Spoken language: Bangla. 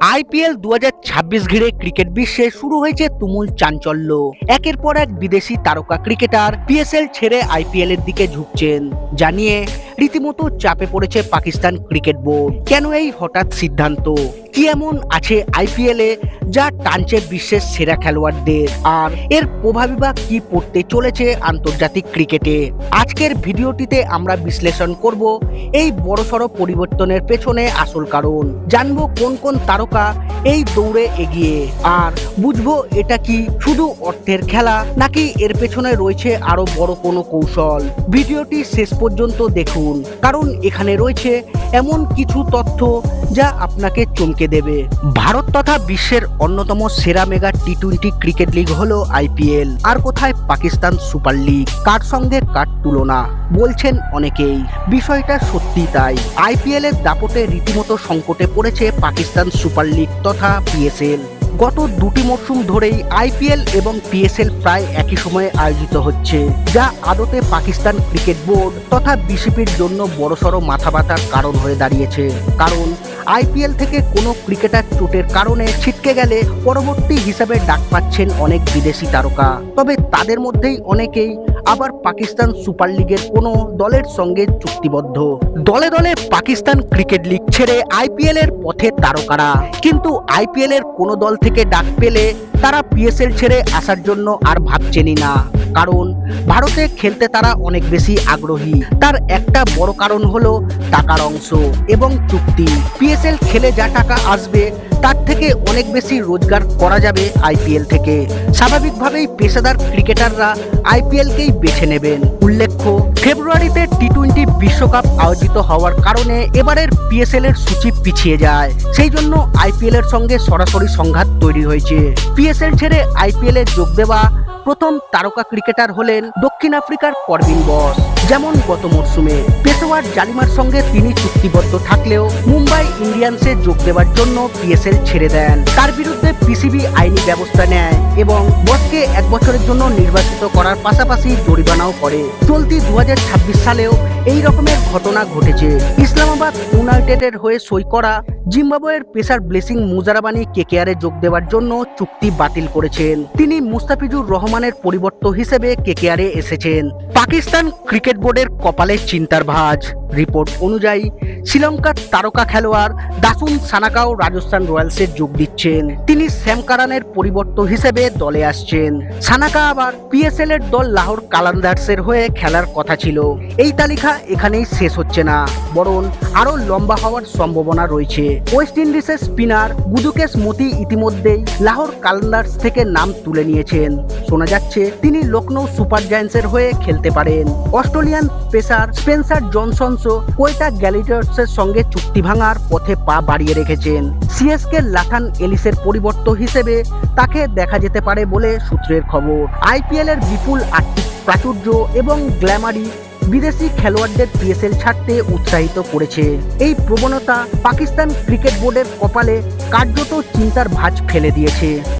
আইপিএল 2026 ঘিরে ক্রিকেট বিশ্বে শুরু হয়েছে তুমুল চাঞ্চল্য। একের পর এক বিদেশি তারকা ক্রিকেটার পিএসএল ছেড়ে আইপিএল এর দিকে ঝুঁকছেন, জানিয়ে রীতিমতো চাপে পড়েছে পাকিস্তান ক্রিকেট বোর্ড। কেন এই হঠাৎ সিদ্ধান্ত? কি এমন আছে আইপিএল এ যা টানছে বিশ্বের সেরা খেলোয়াড়দের, আর এর প্রভাবই বা কি পড়তে চলেছে আন্তর্জাতিক ক্রিকেটে? আজকের ভিডিওটিতে আমরা বিশ্লেষণ করব এই বড়সড় পরিবর্তনের পেছনে আসল কারণ, জানবো কোন কোন তারকা এই দৌড়ে এগিয়ে, আর বুঝবো এটা কি শুধু অর্থের খেলা নাকি এর পেছনে রয়েছে আরো বড় কোনো কৌশল। ভিডিওটি শেষ পর্যন্ত দেখুন, কারণ এখানে রয়েছে এমন কিছু তথ্য যা আপনাকে চমকে দেবে। ভারত তথা বিশ্বের অন্যতম সেরা মেগা টি-20 ক্রিকেট লিগ হলো আইপিএল। আর কোথায় পাকিস্তান সুপার লিগ? কার সঙ্গে কার তুলনা, বলছেন অনেকেই। বিষয়টা সত্যি তাই। আইপিএল এর দাপটে রীতিমতো সংকটে পড়েছে পাকিস্তান সুপার লিগ তথা পিএসএল। গত দুটি মরশুম ধরেই আইপিএল এবং পিএসএল প্রায় একই সময়ে আয়োজিত হচ্ছে, যা আদতে পাকিস্তান ক্রিকেট বোর্ড তথা বিসিবির জন্য বড়সড় মাথা ব্যথার কারণ হয়ে দাঁড়িয়েছে। কারণ আইপিএল থেকে কোনো ক্রিকেটার চোটের কারণে ছিটকে গেলে পরবর্তী হিসাবে ডাক পাচ্ছেন অনেক বিদেশি তারকা। তবে তাদের মধ্যেই অনেকেই আবার পাকিস্তান সুপার লিগের কোনো দলের সঙ্গে চুক্তিবদ্ধ। দলে দলে পাকিস্তান ক্রিকেট লিগ ছেড়ে আইপিএল এর পথে তারকারা, কিন্তু আইপিএল এর কোনো দল থেকে ডাক পেলে তারা পিএসএল ছেড়ে আসার জন্য আর ভাবছেনই না। কারণ ভারতে খেলতে তারা অনেক বেশি আগ্রহী। তার একটা বড় কারণ হলো টাকার অংশ এবং চুক্তি। পিএসএল খেলে যা টাকা আসবে তার থেকে অনেক বেশি রোজগার করা যাবে আইপিএল থেকে। স্বাভাবিকভাবেই পেশাদার ক্রিকেটাররা আইপিএলকেই বেছে নেবেন। উল্লেখ্য, ফেব্রুয়ারিতে টি-20 বিশ্বকাপ আয়োজিত হওয়ার কারণে এবারের পিএসএল এর সূচি পিছিয়ে যায়। সেই জন্য আইপিএল এর সঙ্গে সরাসরি সংঘাত তৈরি হয়েছে। পিএসএল ছেড়ে আইপিএল এ যোগ দেওয়া প্রথম তারকা ক্রিকেটার হলেন দক্ষিণ আফ্রিকার করবিন বস। যেমন গত মরশুমে পেশোয়ার জালিমার সঙ্গে তিনি চুক্তিবদ্ধ থাকলেও মুম্বাই ইন্ডিয়ান্সে যোগ দেওয়ার জন্য পিএসএল ছেড়ে দেন। তার বিরুদ্ধে পিসিবি আইনি ব্যবস্থা নেয় এবং বসকে 1 বছরের জন্য নির্বাচিত করার পাশাপাশি জরিমানাও করে। চলতি 2026 সালেও এই রকমের ঘটনা ঘটেছে। ইসলামাবাদ ইউনাইটেডের হয়ে সই করা জিম্বাবুয়ের পেসার ব্লেসিং মুজারাবানি কেকেআরে যোগ দেওয়ার জন্য চুক্তি বাতিল করেছেন। তিনি মুস্তাফিজুর রহমানের পরিবর্তে হিসেবে কেকেআরে এসেছেন। পাকিস্তান ক্রিকেট বোর্ডের কপালে চিন্তার ভাঁজ। রিপোর্ট অনুযায়ী শ্রীলঙ্কার তারকা খেলোয়াড় দাসুন সানাকাও রাজস্থান রয়্যালসে যোগ দিচ্ছেন। তিনি স্যাম কারানের পরিবর্তে হিসেবে দলে আসছেন। সানাকা আবার পিএসএল এর দল লাহোর কালান্দার্সের হয়ে খেলার কথা ছিল। এই তালিকা এখানেই শেষ হচ্ছে না, বরং আরো লম্বা হওয়ার সম্ভাবনা রয়েছে। ওয়েস্ট ইন্ডিজের স্পিনার গুজুকেশ মোতি ইতিমধ্যেই লাহোর কালান্দার্স থেকে নাম তুলে নিয়েছেন। শোনা যাচ্ছে তিনি লখনৌ সুপার জায়ান্টসের হয়ে খেলতে পারেন। অস্ট্রেলিয়ান পেসার স্পেন্সার জনসনসও কোয়েটা গ্যালিটার্সের সঙ্গে চুক্তি ভাঙার পথে পা বাড়িয়ে রেখেছেন। সিএসকে লাথান এলিসের পরিবর্তে হিসেবে তাকে দেখা যেতে পারে বলে সূত্রের খবর। আইপিএল এর বিপুল আর্থিক প্রাচুর্য এবং গ্ল্যামারি বিদেশি খেলোয়াড়দের পিএসএল ছাড়তে উৎসাহিত করেছে। এই প্রবণতা পাকিস্তান ক্রিকেট বোর্ডের কপালে কার্যত চিন্তার ভাঁজ ফেলে দিয়েছে।